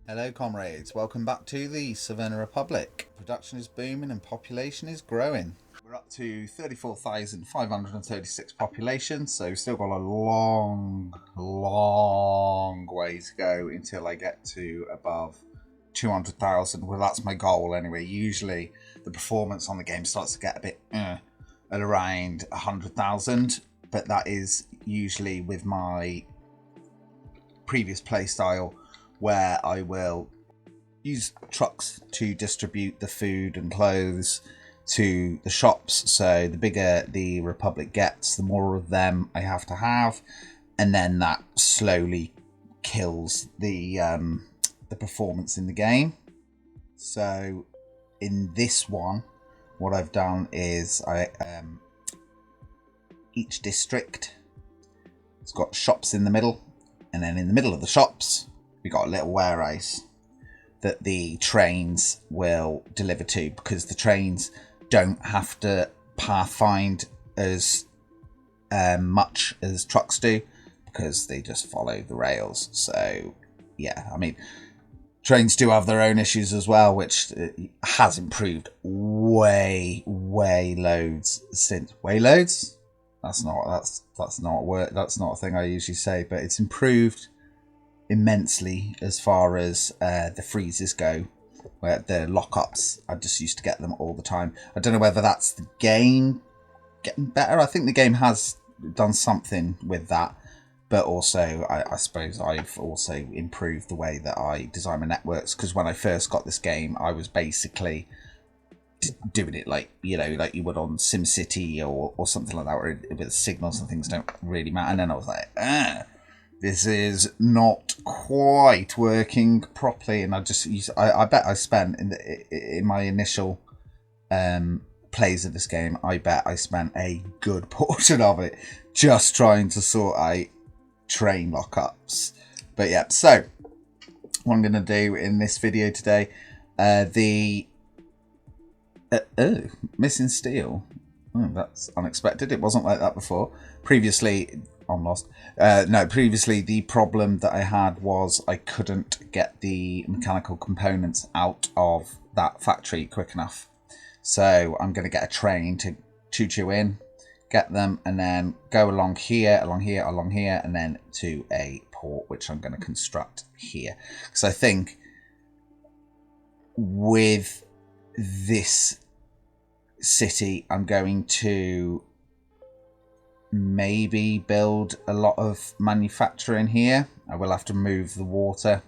Hello comrades, welcome back to the Severna Republic. Production is booming and population is growing. We're up to 34,536 population, so we've still got a long way to go until I get to above 200,000. Well, that's my goal anyway. Usually the performance on the game starts to get a bit at around 100,000, but that is usually with my previous playstyle where I will use trucks to distribute the food and clothes to the shops. So the bigger the Republic gets, the more of them I have to have, and then that slowly kills the performance in the game. So in this one, what I've done is each district has got shops in the middle, and then in the middle of the shops we got a little warehouse that the trains will deliver to, because the trains don't have to pathfind as much as trucks do, because they just follow the rails. So yeah, I mean, trains do have their own issues as well, which has improved way loads since wayloads. That's not a word. That's not a thing I usually say, but it's improved immensely as far as the freezes go, where the lockups, I just used to get them all the time. I don't know whether that's the game getting better. I think the game has done something with that, but also I suppose I've also improved the way that I design my networks, because when I first got this game I was basically doing it like you would on SimCity or something like that, where with signals and things don't really matter. And then I was like, this is not quite working properly, and I just I bet I spent in my initial plays of this game, I bet I spent a good portion of it just trying to sort out train lockups. But yeah, so what I'm going to do in this video today, missing steel. Oh, that's unexpected. It wasn't like that before. Previously, I'm lost. Previously the problem that I had was I couldn't get the mechanical components out of that factory quick enough. So I'm going to get a train to choo-choo in, get them, and then go along here, and then to a port, which I'm going to construct here. Because I think with this city, I'm going to maybe build a lot of manufacturing here. I will have to move the water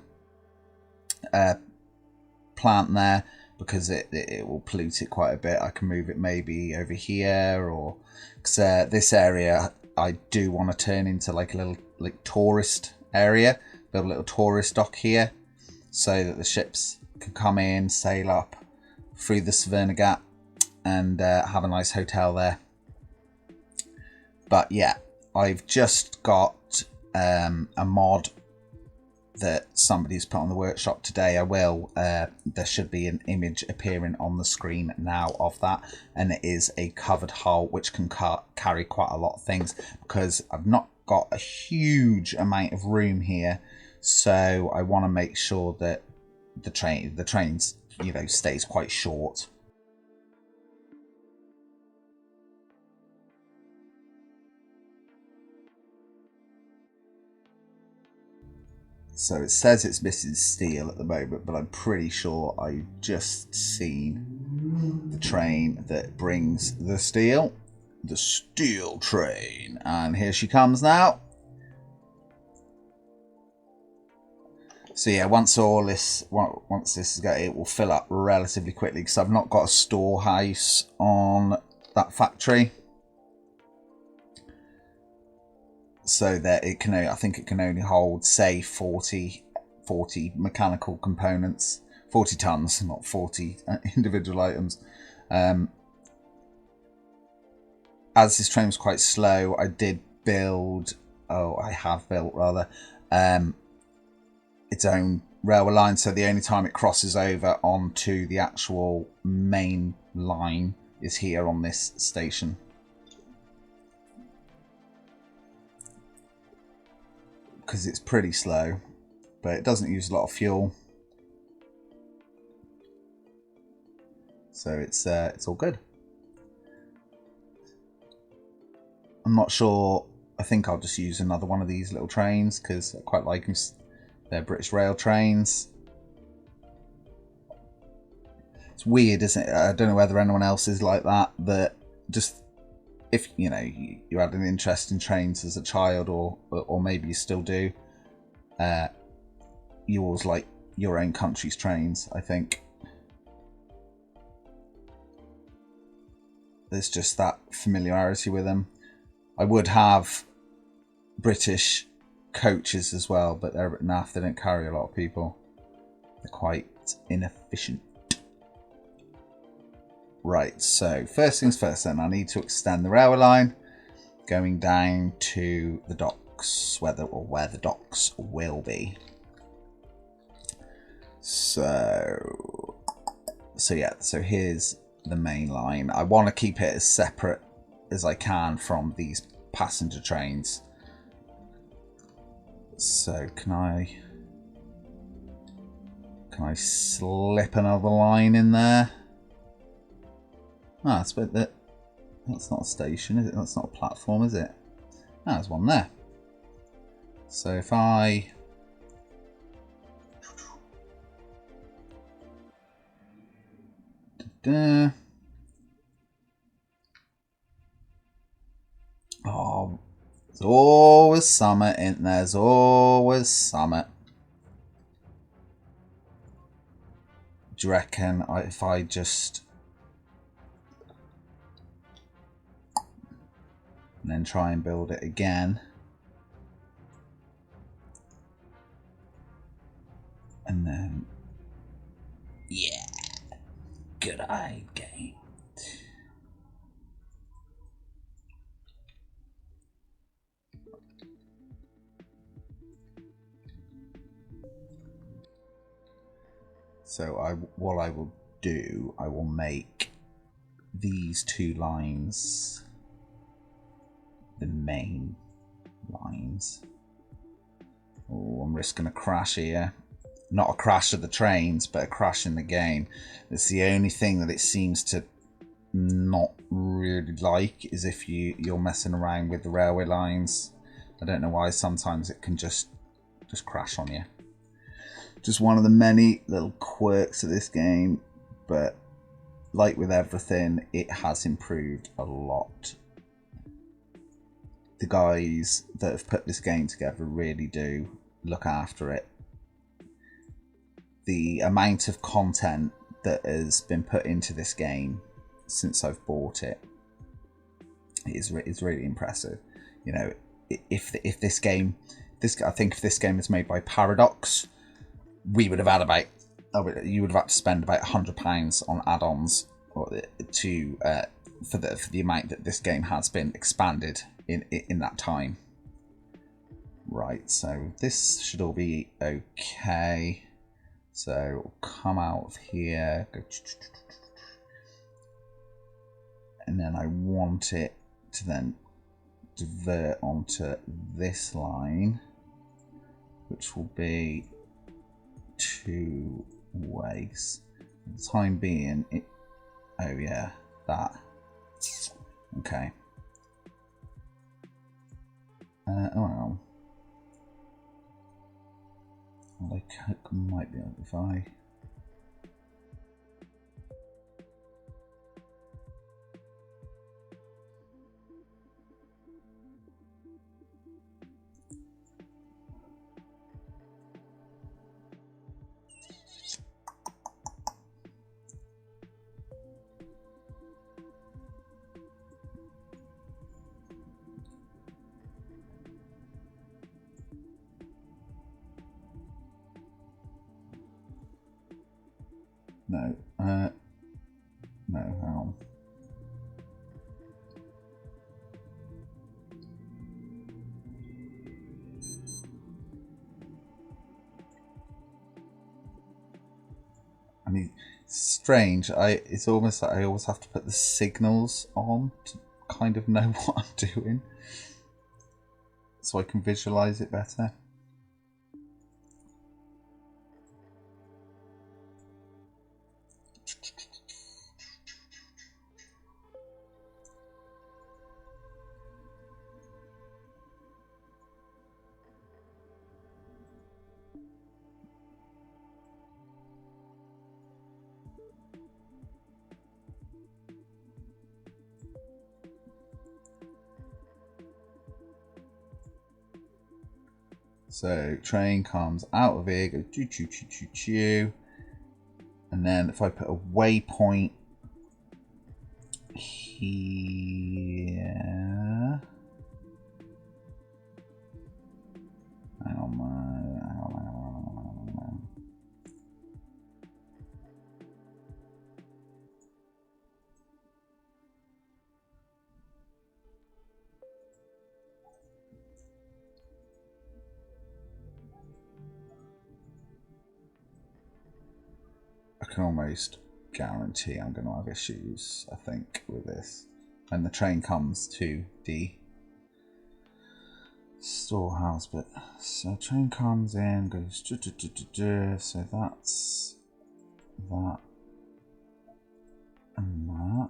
plant there, because it will pollute it quite a bit. I can move it maybe over here, or because this area I do want to turn into like a little tourist area, build a little tourist dock here, so that the ships can come in, sail up through the Severna Gap, and have a nice hotel there. But yeah, I've just got a mod that somebody's put on the workshop today. There should be an image appearing on the screen now of that, and it is a covered hull which can carry quite a lot of things, because I've not got a huge amount of room here, so I want to make sure that the trains stays quite short. So it says it's missing steel at the moment, but I'm pretty sure I've just seen the train that brings the steel. The steel train. And here she comes now. So yeah, once this is going, it will fill up relatively quickly, because I've not got a storehouse on that factory. So that I think it can only hold, say, 40 mechanical components, 40 tons, not 40 individual items. As this train was quite slow, I have built rather, its own railway line. So the only time it crosses over onto the actual main line is here on this station. Because it's pretty slow, but it doesn't use a lot of fuel. So it's all good. I'm not sure. I think I'll just use another one of these little trains because I quite like them. They're British Rail trains. It's weird, isn't it? I don't know whether anyone else is like that. That just, if you know, you had an interest in trains as a child, or maybe you still do. You always like your own country's trains. I think there's just that familiarity with them. I would have British coaches as well, but they're naff. They don't carry a lot of people. They're quite inefficient. Right, so first things first then, I need to extend the railway line going down to the docks, where the docks will be. So yeah, so here's the main line. I want to keep it as separate as I can from these passenger trains. So can I slip another line in there? Ah, that's not a station, is it? That's not a platform, is it? Ah, there's one there. So if I oh, there's always summer in there's always summer. Do you reckon if I just and then try and build it again, and then yeah, good idea. So what I will do, I will make these two lines the main lines. Oh, I'm risking a crash here. Not a crash of the trains, but a crash in the game. It's the only thing that it seems to not really like, is if you're messing around with the railway lines. I don't know why sometimes it can just crash on you. Just one of the many little quirks of this game, but like with everything, it has improved a lot. The guys that have put this game together really do look after it. The amount of content that has been put into this game since I've bought it is really impressive. You know, if this game is made by Paradox, we would have had you would have had to spend about £100 on add-ons for the amount that this game has been expanded in that time. Right, so this should all be okay. So we'll come out of here, go, and then I want it to then divert onto this line, which will be two ways. For the time being, oh yeah, that. Okay. Oh, well, I might be able to, if I. No, no, hang on. I mean, it's strange. It's almost like I always have to put the signals on to kind of know what I'm doing, so I can visualize it better. So train comes out of here, goes choo choo choo choo choo. And then if I put a waypoint here. Hang on. I can almost guarantee I'm going to have issues, I think, with this. When the train comes to the storehouse bit. So train comes in, goes so that's that and that.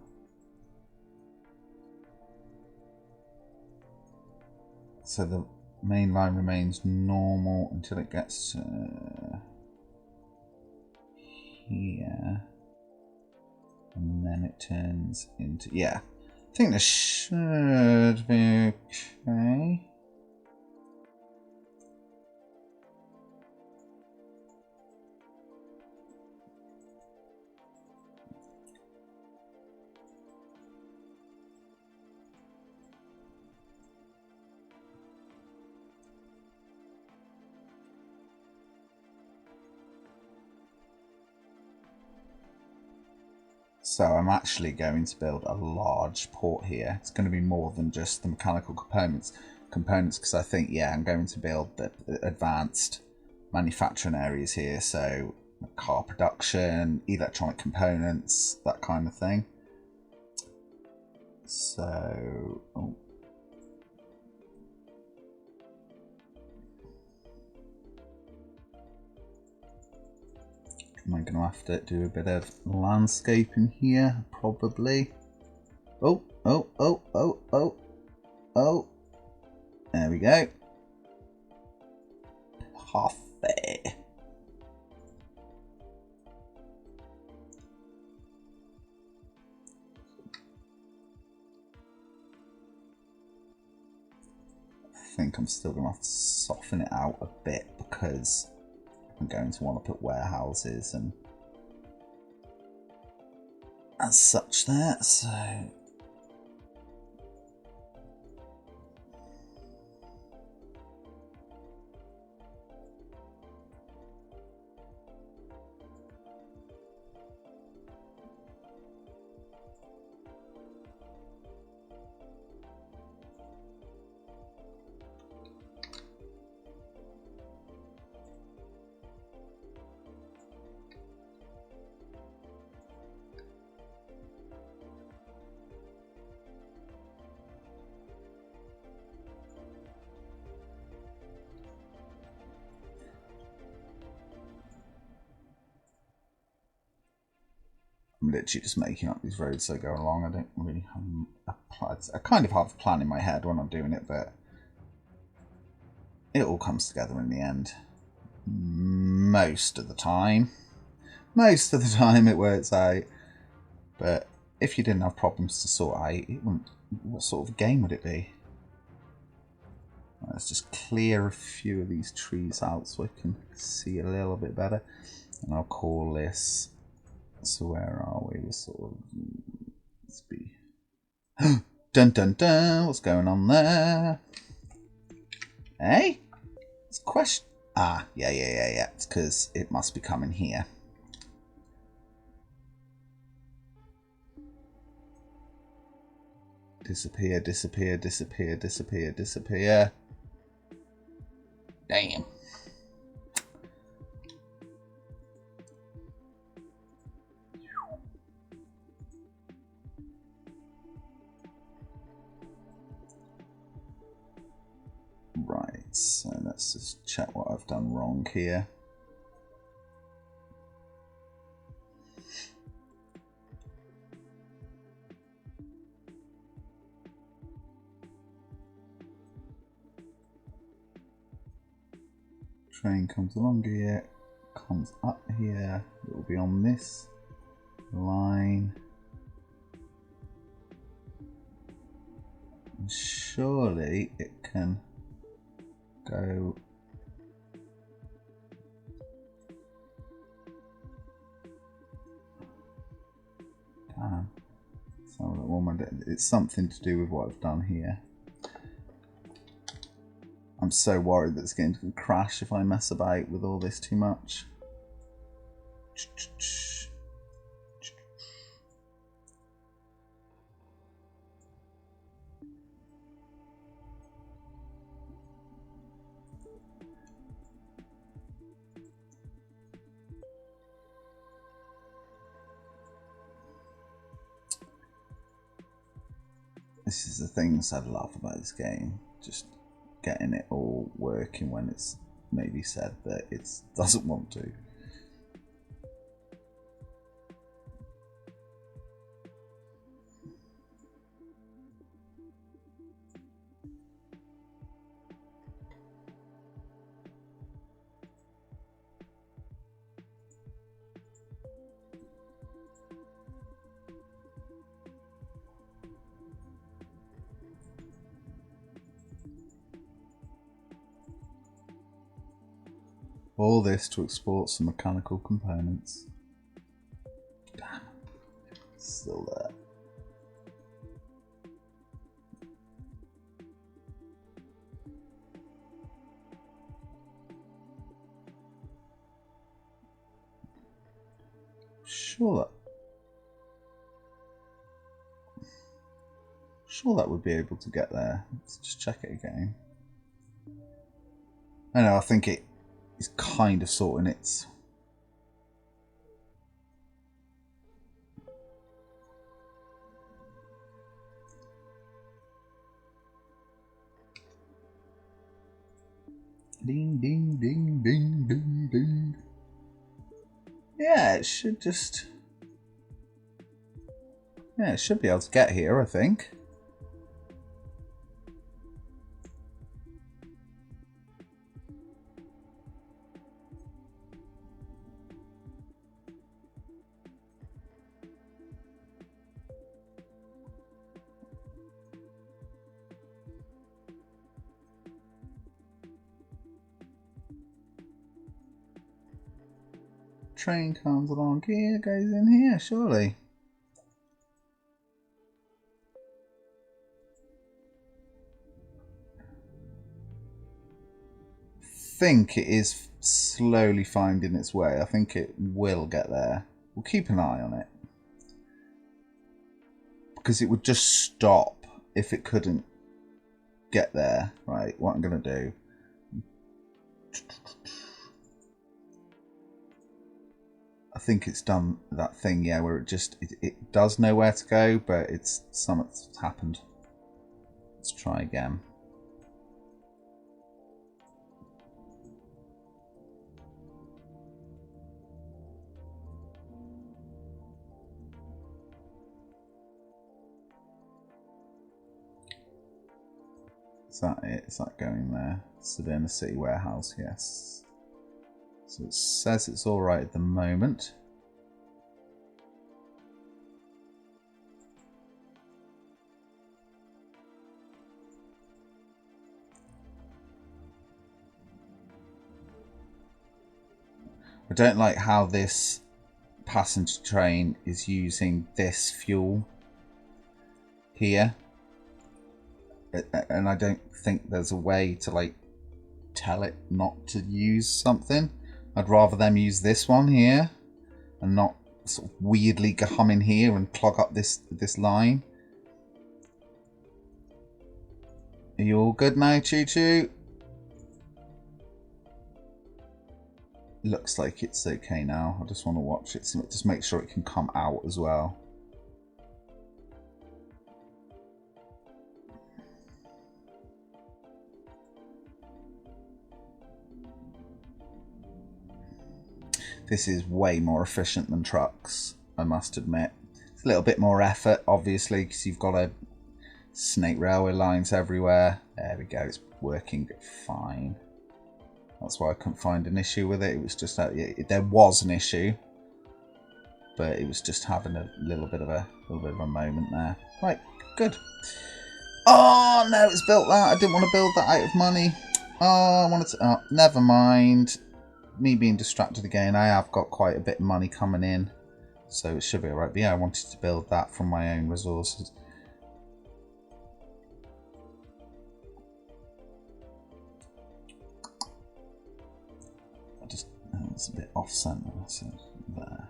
So the main line remains normal until it gets to here. And then it turns into, yeah. I think this should be okay. So I'm actually going to build a large port here. It's going to be more than just the mechanical components because I think, yeah, I'm going to build the advanced manufacturing areas here. So car production, electronic components, that kind of thing. So, am I going to have to do a bit of landscaping here? Probably. Oh. There we go. Perfect. I think I'm still going to have to soften it out a bit because I'm going to want to put warehouses and as such there, so I'm literally just making up these roads as I go along. I don't really have a plan. I kind of have a plan in my head when I'm doing it, but it all comes together in the end. Most of the time. Most of the time it works out. But if you didn't have problems to sort out, it wouldn't, what sort of game would it be? Let's just clear a few of these trees out so I can see a little bit better. And I'll call this... So where are we? We're sort of... Let's be... Dun dun dun! What's going on there? Hey? It's a question... Ah, yeah. It's because it must be coming here. Disappear. Damn. Right, so let's just check what I've done wrong here. Train comes along here, comes up here, it will be on this line. And surely it can go Damn. It's something to do with what I've done here. I'm so worried that it's going to crash if I mess about with all this too much. This is the things I love about this game. Just getting it all working when it's maybe said that it doesn't want to. All this to export some mechanical components. Damn. Still there. Sure that would be able to get there. Let's just check it again. I know, I think it is kind of sorting its... Ding, ding, ding, ding, ding, ding. Yeah, it should just... Yeah, it should be able to get here, I think. Train comes along here, goes in here, surely. I think it is slowly finding its way. I think it will get there. We'll keep an eye on it. Because it would just stop if it couldn't get there. Right, what I'm going to do. I think it's done that thing, yeah, where it does know where to go, but something's happened. Let's try again. Is that it? Is that going there? Severna City Warehouse, yes. So it says it's all right at the moment. I don't like how this passenger train is using this fuel here. And I don't think there's a way to like tell it not to use something. I'd rather them use this one here and not sort of weirdly come in here and clog up this line. Are you all good now, Choo Choo? Looks like it's okay now. I just want to watch it, so just make sure it can come out as well. This is way more efficient than trucks, I must admit. It's a little bit more effort, obviously, because you've got a snake railway lines everywhere. There we go, it's working fine. That's why I couldn't find an issue with it. It was just that there was an issue, but it was just having a little bit of a moment there. Right, good. Oh no, it's built that. I didn't want to build that out of money. Oh, I wanted to. Oh, never mind. Me being distracted again. I have got quite a bit of money coming in. So it should be alright. But yeah, I wanted to build that from my own resources. It's a bit off centre, so there.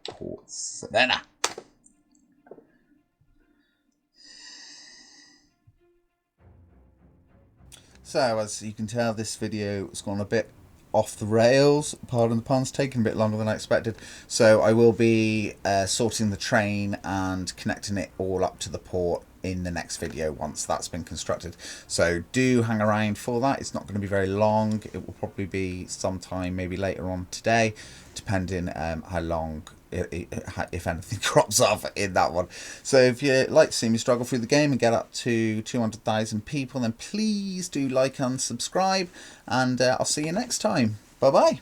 Port Severna. So as you can tell, this video has gone a bit off the rails, pardon the pun, it's taken a bit longer than I expected. So I will be sorting the train and connecting it all up to the port in the next video once that's been constructed. So do hang around for that. It's not going to be very long. It will probably be sometime maybe later on today, depending how long, if anything, crops off in that one. So if you'd like to see me struggle through the game and get up to 200,000 people, then please do like and subscribe, and I'll see you next time. Bye bye.